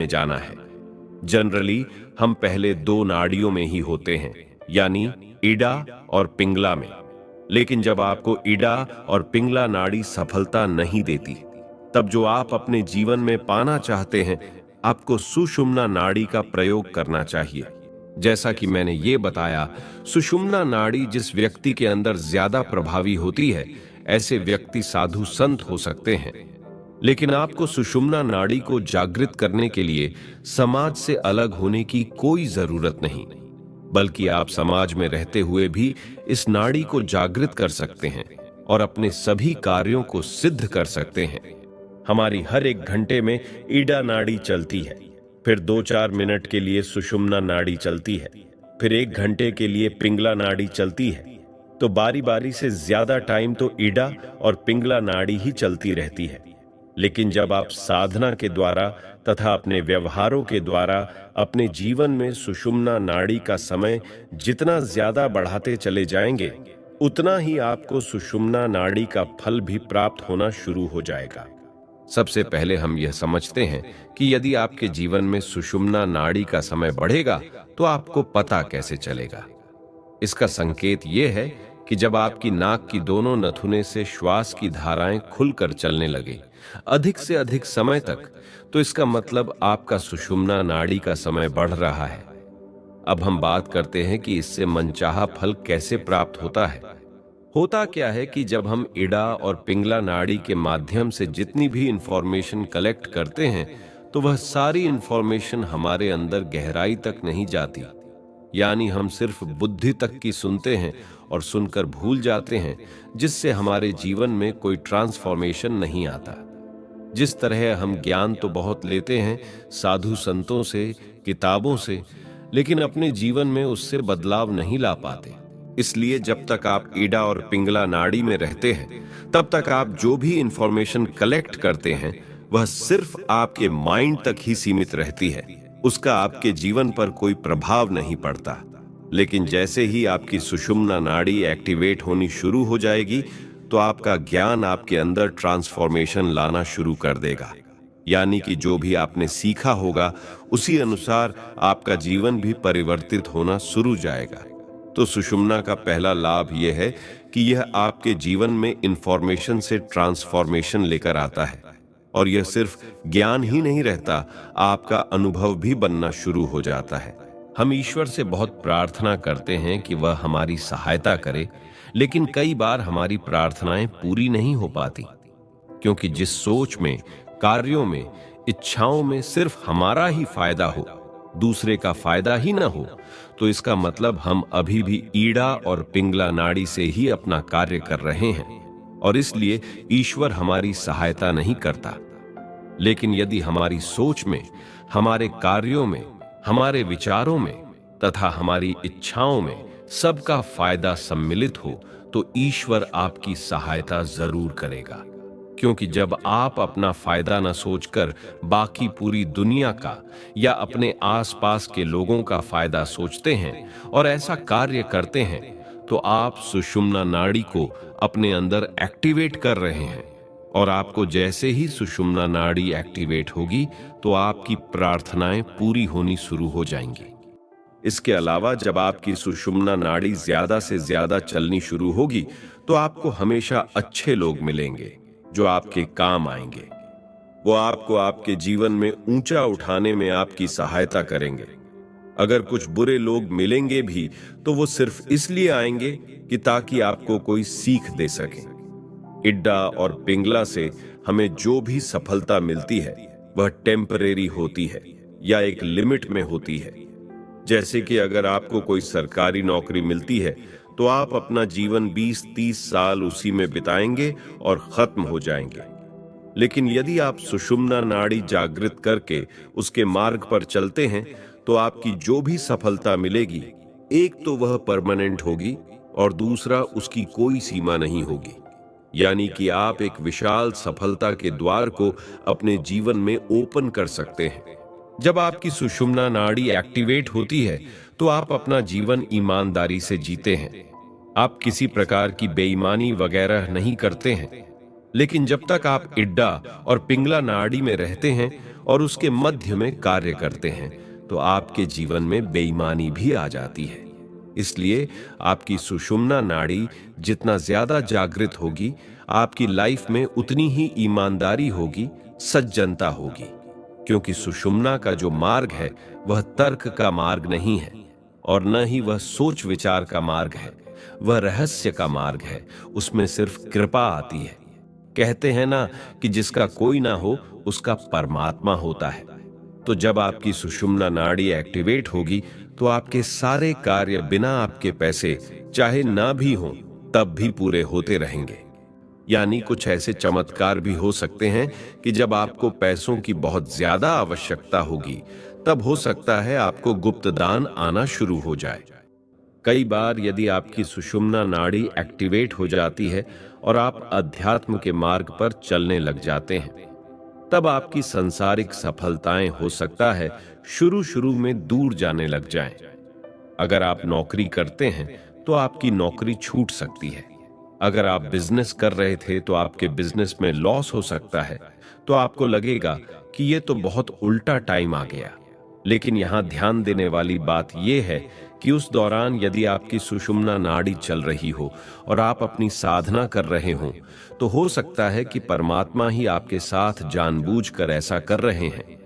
में जाना है। जनरली हम पहले दो नाड़ियों में ही होते हैं, यानी इडा और पिंगला में। लेकिन जब आपको इडा और पिंगला नाड़ी सफलता नहीं देती, तब जो आप अपने जीवन में पाना चाहते हैं, आपको सुषुम्ना नाड़ी का प्रयोग करना चाहिए। जैसा कि मैंने ये बताया, सुषुम्ना नाड़ी जिस व्यक्ति के अंदर ज्यादा प्रभावी होती है, ऐसे व्यक्ति साधु संत हो सकते हैं। लेकिन आपको सुषुम्ना नाड़ी को जागृत करने के लिए समाज से अलग होने की कोई जरूरत नहीं, बल्कि आप समाज में रहते हुए भी इस नाड़ी को जागृत कर सकते हैं और अपने सभी कार्यों को सिद्ध कर सकते हैं। हमारी हर एक घंटे में ईडा नाड़ी चलती है, फिर 2-4 मिनट के लिए सुषुम्ना नाड़ी चलती है, फिर 1 घंटे के लिए पिंगला नाड़ी चलती है। तो बारी बारी से ज्यादा टाइम तो ईडा और पिंगला नाड़ी ही चलती रहती है। लेकिन जब आप साधना के द्वारा तथा अपने व्यवहारों के द्वारा अपने जीवन में सुषुम्ना नाड़ी का समय जितना ज्यादा बढ़ाते चले जाएंगे, उतना ही आपको सुषुम्ना नाड़ी का फल भी प्राप्त होना शुरू हो जाएगा। सबसे पहले हम यह समझते हैं कि यदि आपके जीवन में सुषुम्ना नाड़ी का समय बढ़ेगा तो आपको पता कैसे चलेगा। इसका संकेत यह है कि जब आपकी नाक की दोनों नथुने से श्वास की धाराएं खुलकर चलने लगे अधिक से अधिक समय तक, तो इसका मतलब आपका सुषुम्ना नाड़ी का समय बढ़ रहा है। अब हम बात करते हैं कि इससे मनचाहा फल कैसे प्राप्त होता है। होता क्या है कि जब हम इडा और पिंगला नाड़ी के माध्यम से जितनी भी इंफॉर्मेशन कलेक्ट करते हैं, तो वह सारी इंफॉर्मेशन हमारे अंदर गहराई तक नहीं जाती। यानी हम सिर्फ बुद्धि तक की सुनते हैं और सुनकर भूल जाते हैं, जिससे हमारे जीवन में कोई ट्रांसफॉर्मेशन नहीं आता। जिस तरह हम ज्ञान तो बहुत लेते हैं साधु संतों से, किताबों से, लेकिन अपने जीवन में उससे बदलाव नहीं ला पाते। इसलिए जब तक आप ईडा और पिंगला नाड़ी में रहते हैं, तब तक आप जो भी इंफॉर्मेशन कलेक्ट करते हैं, वह सिर्फ आपके माइंड तक ही सीमित रहती है। उसका आपके जीवन पर कोई प्रभाव नहीं पड़ता। लेकिन जैसे ही आपकी सुषुम्ना नाड़ी एक्टिवेट होनी शुरू हो जाएगी, तो आपका ज्ञान आपके अंदर ट्रांसफॉर्मेशन लाना शुरू कर देगा। यानी कि जो भी आपने सीखा होगा, उसी अनुसार आपका जीवन भी परिवर्तित होना शुरू जाएगा। तो सुषुम्ना का पहला लाभ यह है कि यह आपके जीवन में इंफॉर्मेशन से ट्रांसफॉर्मेशन लेकर आता है। और यह सिर्फ ज्ञान ही नहीं रहता, आपका अनुभव भी बनना शुरू हो जाता है। हम ईश्वर से बहुत प्रार्थना करते हैं कि वह हमारी सहायता करे, लेकिन कई बार हमारी प्रार्थनाएं पूरी नहीं हो पाती, क्योंकि जिस सोच में, कार्यों में, इच्छाओं में सिर्फ हमारा ही फायदा हो, दूसरे का फायदा ही ना हो, तो इसका मतलब हम अभी भी ईडा और पिंगला नाड़ी से ही अपना कार्य कर रहे हैं और इसलिए ईश्वर हमारी सहायता नहीं करता। लेकिन यदि हमारी सोच में, हमारे कार्यों में, हमारे विचारों में तथा हमारी इच्छाओं में सबका फायदा सम्मिलित हो, तो ईश्वर आपकी सहायता जरूर करेगा। क्योंकि जब आप अपना फायदा न सोचकर बाकी पूरी दुनिया का या अपने आसपास के लोगों का फायदा सोचते हैं और ऐसा कार्य करते हैं, तो आप सुषुम्ना नाड़ी को अपने अंदर एक्टिवेट कर रहे हैं। और आपको जैसे ही सुषुम्ना नाड़ी एक्टिवेट होगी, तो आपकी प्रार्थनाएं पूरी होनी शुरू हो जाएंगी। इसके अलावा जब आपकी सुषुम्ना नाड़ी ज्यादा से ज्यादा चलनी शुरू होगी, तो आपको हमेशा अच्छे लोग मिलेंगे जो आपके काम आएंगे। वो आपको आपके जीवन में ऊंचा उठाने में आपकी सहायता करेंगे। अगर कुछ बुरे लोग मिलेंगे भी, तो वो सिर्फ इसलिए आएंगे कि ताकि आपको कोई सीख दे सके। इड्डा और पिंगला से हमें जो भी सफलता मिलती है, वह टेम्परेरी होती है या एक लिमिट में होती है। जैसे कि अगर आपको कोई सरकारी नौकरी मिलती है, तो आप अपना जीवन 20-30 साल उसी में बिताएंगे और खत्म हो जाएंगे। लेकिन यदि आप सुषुम्ना नाड़ी जागृत करके उसके मार्ग पर चलते हैं, तो आपकी जो भी सफलता मिलेगी, एक तो वह परमानेंट होगी और दूसरा उसकी कोई सीमा नहीं होगी। यानी कि आप एक विशाल सफलता के द्वार को अपने जीवन में ओपन कर सकते हैं। जब आपकी सुषुम्ना नाड़ी एक्टिवेट होती है, तो आप अपना जीवन ईमानदारी से जीते हैं। आप किसी प्रकार की बेईमानी वगैरह नहीं करते हैं। लेकिन जब तक आप इड्डा और पिंगला नाड़ी में रहते हैं और उसके मध्य में कार्य करते हैं तो आपके जीवन में बेईमानी भी आ जाती है। इसलिए आपकी सुषुम्ना नाड़ी जितना ज्यादा जागृत होगी, आपकी लाइफ में उतनी ही ईमानदारी होगी, सज्जनता होगी। क्योंकि सुषुम्ना का जो मार्ग है वह तर्क का मार्ग नहीं है और न ही वह सोच विचार का मार्ग है, वह रहस्य का मार्ग है। उसमें सिर्फ कृपा आती है। कहते हैं ना कि जिसका कोई ना हो उसका परमात्मा होता है। तो जब आपकी सुषुम्ना नाड़ी एक्टिवेट होगी तो आपके सारे कार्य बिना आपके पैसे चाहे ना भी हों तब भी पूरे होते रहेंगे। यानी कुछ ऐसे चमत्कार भी हो सकते हैं कि जब आपको पैसों की बहुत ज्यादा आवश्यकता होगी तब हो सकता है आपको गुप्त दान आना शुरू हो जाए। कई बार यदि आपकी सुषुम्ना नाड़ी एक्टिवेट हो जाती है और आप अध्यात्म के मार्ग पर चलने लग जाते हैं, तब आपकी सांसारिक सफलताएं हो सकता है शुरू शुरू में दूर जाने लग जाएं। अगर आप नौकरी करते हैं तो आपकी नौकरी छूट सकती है। अगर आप बिजनेस कर रहे थे तो आपके बिजनेस में लॉस हो सकता है। तो आपको लगेगा कि ये तो बहुत उल्टा टाइम आ गया। लेकिन यहां ध्यान देने वाली बात यह है कि उस दौरान यदि आपकी सुषुम्ना नाड़ी चल रही हो और आप अपनी साधना कर रहे हों, तो हो सकता है कि परमात्मा ही आपके साथ जानबूझकर ऐसा कर रहे हैं।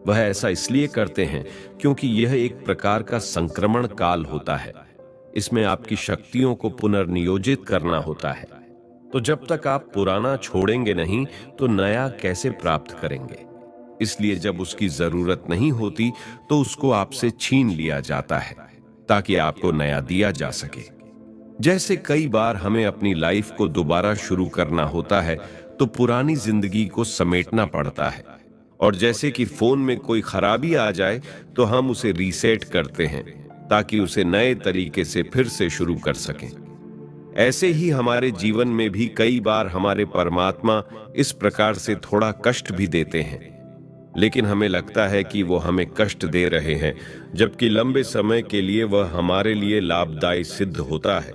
वह ऐसा इसलिए करते हैं क्योंकि यह एक प्रकार का संक्रमण काल होता है। इसमें आपकी शक्तियों को पुनर्नियोजित करना होता है। तो जब तक आप पुराना छोड़ेंगे नहीं तो नया कैसे प्राप्त करेंगे? इसलिए जब उसकी जरूरत नहीं होती तो उसको आपसे छीन लिया जाता है ताकि आपको नया दिया जा सके। जैसे कई बार हमें अपनी लाइफ को दोबारा शुरू करना होता है तो पुरानी जिंदगी को समेटना पड़ता है। और जैसे कि फोन में कोई खराबी आ जाए तो हम उसे रीसेट करते हैं ताकि उसे नए तरीके से फिर से शुरू कर सकें। ऐसे ही हमारे जीवन में भी कई बार हमारे परमात्मा इस प्रकार से थोड़ा कष्ट भी देते हैं, लेकिन हमें लगता है कि वो हमें कष्ट दे रहे हैं, जबकि लंबे समय के लिए वह हमारे लिए लाभदायी सिद्ध होता है।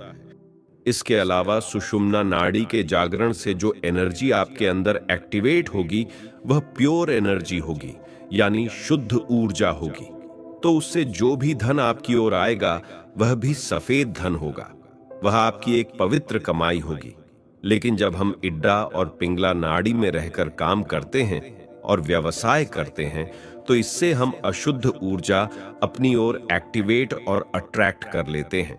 इसके अलावा सुषुम्ना नाड़ी के जागरण से जो एनर्जी आपके अंदर एक्टिवेट होगी वह प्योर एनर्जी होगी, यानी शुद्ध ऊर्जा होगी। तो उससे जो भी धन आपकी ओर आएगा वह भी सफेद धन होगा। वह आपकी एक पवित्र कमाई होगी। लेकिन जब हम इड्डा और पिंगला नाड़ी में रहकर काम करते हैं और व्यवसाय करते हैं तो इससे हम अशुद्ध ऊर्जा अपनी ओर एक्टिवेट और अट्रैक्ट कर लेते हैं,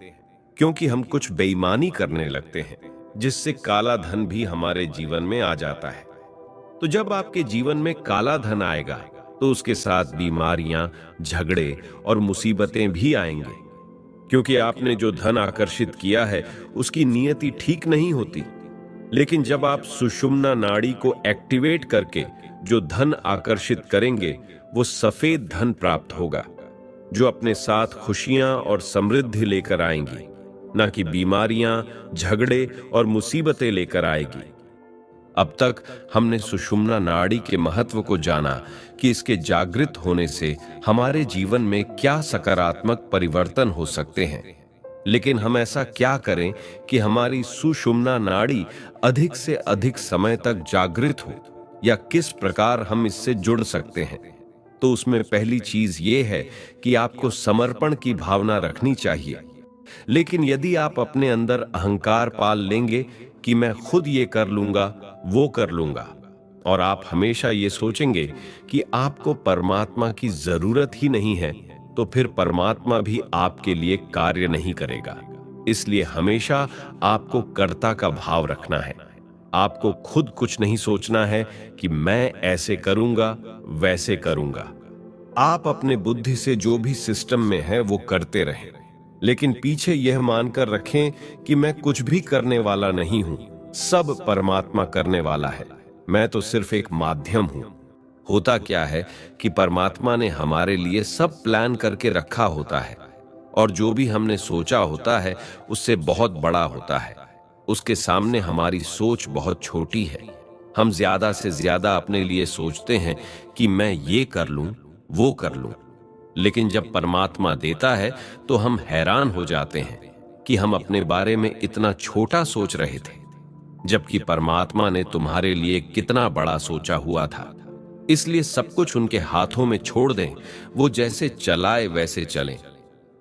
क्योंकि हम कुछ बेईमानी करने लगते हैं जिससे काला धन भी हमारे जीवन में आ जाता है। तो जब आपके जीवन में काला धन आएगा तो उसके साथ बीमारियां, झगड़े और मुसीबतें भी आएंगे, क्योंकि आपने जो धन आकर्षित किया है उसकी नियति ठीक नहीं होती। लेकिन जब आप सुषुम्ना नाड़ी को एक्टिवेट करके जो धन आकर्षित करेंगे वो सफेद धन प्राप्त होगा, जो अपने साथ खुशियां और समृद्धि लेकर आएंगी, न कि बीमारियां, झगड़े और मुसीबतें लेकर आएगी। अब तक हमने सुषुम्ना नाड़ी के महत्व को जाना कि इसके जागृत होने से हमारे जीवन में क्या सकारात्मक परिवर्तन हो सकते हैं। लेकिन हम ऐसा क्या करें कि हमारी सुषुम्ना नाड़ी अधिक से अधिक समय तक जागृत हो, या किस प्रकार हम इससे जुड़ सकते हैं? तो उसमें पहली चीज ये है कि आपको समर्पण की भावना रखनी चाहिए। लेकिन यदि आप अपने अंदर अहंकार पाल लेंगे कि मैं खुद ये कर लूंगा, वो कर लूंगा, और आप हमेशा ये सोचेंगे कि आपको परमात्मा की जरूरत ही नहीं है, तो फिर परमात्मा भी आपके लिए कार्य नहीं करेगा। इसलिए हमेशा आपको कर्ता का भाव रखना है। आपको खुद कुछ नहीं सोचना है कि मैं ऐसे करूंगा, वैसे करूंगा। आप अपने बुद्धि से जो भी सिस्टम में है वो करते रहें, लेकिन पीछे यह मानकर रखें कि मैं कुछ भी करने वाला नहीं हूं, सब परमात्मा करने वाला है, मैं तो सिर्फ एक माध्यम हूं। होता क्या है कि परमात्मा ने हमारे लिए सब प्लान करके रखा होता है, और जो भी हमने सोचा होता है उससे बहुत बड़ा होता है। उसके सामने हमारी सोच बहुत छोटी है। हम ज्यादा से ज्यादा अपने लिए सोचते हैं कि मैं ये कर लूं, वो कर लूं। लेकिन जब परमात्मा देता है तो हम हैरान हो जाते हैं कि हम अपने बारे में इतना छोटा सोच रहे थे, जबकि परमात्मा ने तुम्हारे लिए कितना बड़ा सोचा हुआ था। इसलिए सब कुछ उनके हाथों में छोड़ दें, वो जैसे चलाए वैसे चलें।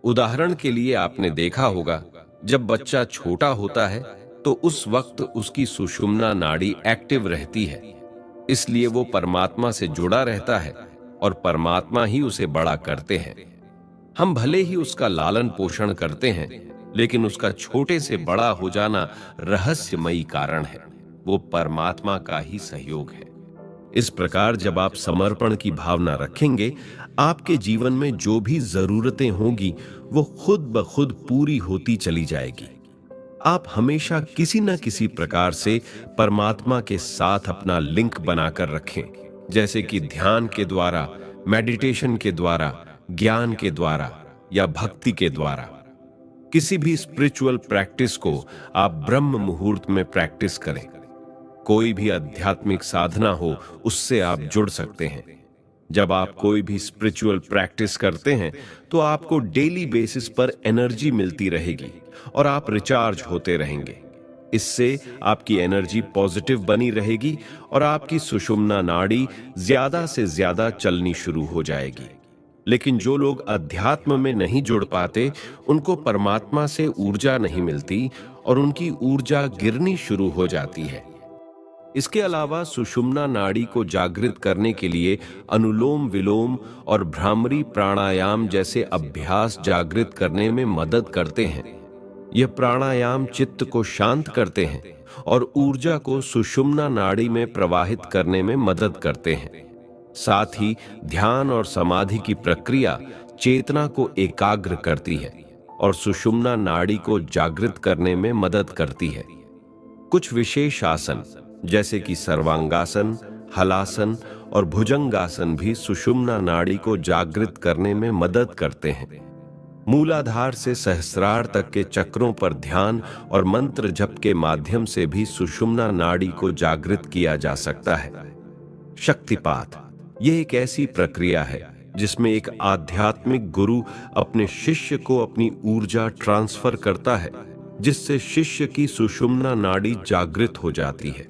उदाहरण के लिए आपने देखा होगा, जब बच्चा छोटा होता है तो उस वक्त उसकी सुषुम्ना नाड़ी एक्टिव रहती है, इसलिए वो परमात्मा से जुड़ा रहता है और परमात्मा ही उसे बड़ा करते हैं। हम भले ही उसका लालन पोषण करते हैं, लेकिन उसका छोटे से बड़ा हो जाना रहस्यमयी कारण है, वो परमात्मा का ही सहयोग है। इस प्रकार जब आप समर्पण की भावना रखेंगे, आपके जीवन में जो भी जरूरतें होंगी वो खुद ब खुद पूरी होती चली जाएगी। आप हमेशा किसी न किसी प्रकार से परमात्मा के साथ अपना लिंक बनाकर रखें, जैसे कि ध्यान के द्वारा, मेडिटेशन के द्वारा, ज्ञान के द्वारा या भक्ति के द्वारा। किसी भी स्पिरिचुअल प्रैक्टिस को आप ब्रह्म मुहूर्त में प्रैक्टिस करें। कोई भी आध्यात्मिक साधना हो, उससे आप जुड़ सकते हैं। जब आप कोई भी स्पिरिचुअल प्रैक्टिस करते हैं तो आपको डेली बेसिस पर एनर्जी मिलती रहेगी और आप रिचार्ज होते रहेंगे। इससे आपकी एनर्जी पॉजिटिव बनी रहेगी और आपकी सुषुम्ना नाड़ी ज्यादा से ज्यादा चलनी शुरू हो जाएगी। लेकिन जो लोग अध्यात्म में नहीं जुड़ पाते, उनको परमात्मा से ऊर्जा नहीं मिलती और उनकी ऊर्जा गिरनी शुरू हो जाती है। इसके अलावा सुषुम्ना नाड़ी को जागृत करने के लिए अनुलोम विलोम और भ्रामरी प्राणायाम जैसे अभ्यास जागृत करने में मदद करते हैं। यह प्राणायाम चित्त को शांत करते हैं और ऊर्जा को सुषुम्ना नाड़ी में प्रवाहित करने में मदद करते हैं। साथ ही ध्यान और समाधि की प्रक्रिया चेतना को एकाग्र करती है और सुषुम्ना नाड़ी को जागृत करने में मदद करती है। कुछ विशेष आसन जैसे कि सर्वांगासन, हलासन और भुजंगासन भी सुषुम्ना नाड़ी को जागृत करने में मदद करते हैं। मूलाधार से सहस्रार तक के चक्रों पर ध्यान और मंत्र जप के माध्यम से भी सुषुम्ना नाड़ी को जागृत किया जा सकता है। शक्तिपात यह एक ऐसी प्रक्रिया है जिसमें एक आध्यात्मिक गुरु अपने शिष्य को अपनी ऊर्जा ट्रांसफर करता है, जिससे शिष्य की सुषुम्ना नाड़ी जागृत हो जाती है।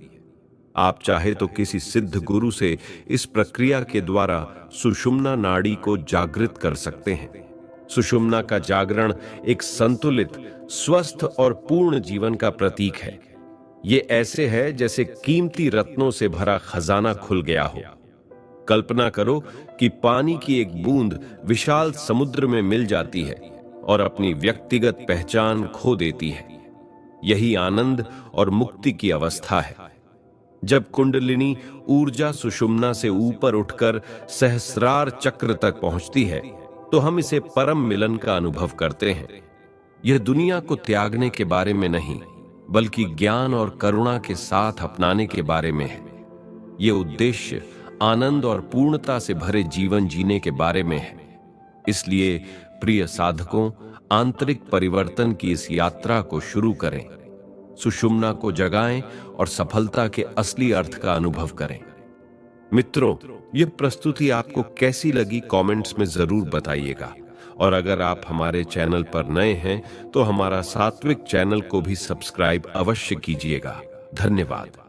आप चाहे तो किसी सिद्ध गुरु से इस प्रक्रिया के द्वारा सुषुम्ना नाड़ी को जागृत कर सकते हैं। सुषुम्ना का जागरण एक संतुलित, स्वस्थ और पूर्ण जीवन का प्रतीक है। ये ऐसे है जैसे कीमती रत्नों से भरा खजाना खुल गया हो। कल्पना करो कि पानी की एक बूंद विशाल समुद्र में मिल जाती है और अपनी व्यक्तिगत पहचान खो देती है। यही आनंद और मुक्ति की अवस्था है। जब कुंडलिनी ऊर्जा सुषुम्ना से ऊपर उठकर सहस्रार चक्र तक पहुंचती है तो हम इसे परम मिलन का अनुभव करते हैं। यह दुनिया को त्यागने के बारे में नहीं, बल्कि ज्ञान और करुणा के साथ अपनाने के बारे में है। यह उद्देश्य आनंद और पूर्णता से भरे जीवन जीने के बारे में है। इसलिए प्रिय साधकों, आंतरिक परिवर्तन की इस यात्रा को शुरू करें। सुषुम्ना को जगाएं और सफलता के असली अर्थ का अनुभव करें। मित्रों, यह प्रस्तुति आपको कैसी लगी कमेंट्स में जरूर बताइएगा। और अगर आप हमारे चैनल पर नए हैं तो हमारा सात्विक चैनल को भी सब्सक्राइब अवश्य कीजिएगा। धन्यवाद।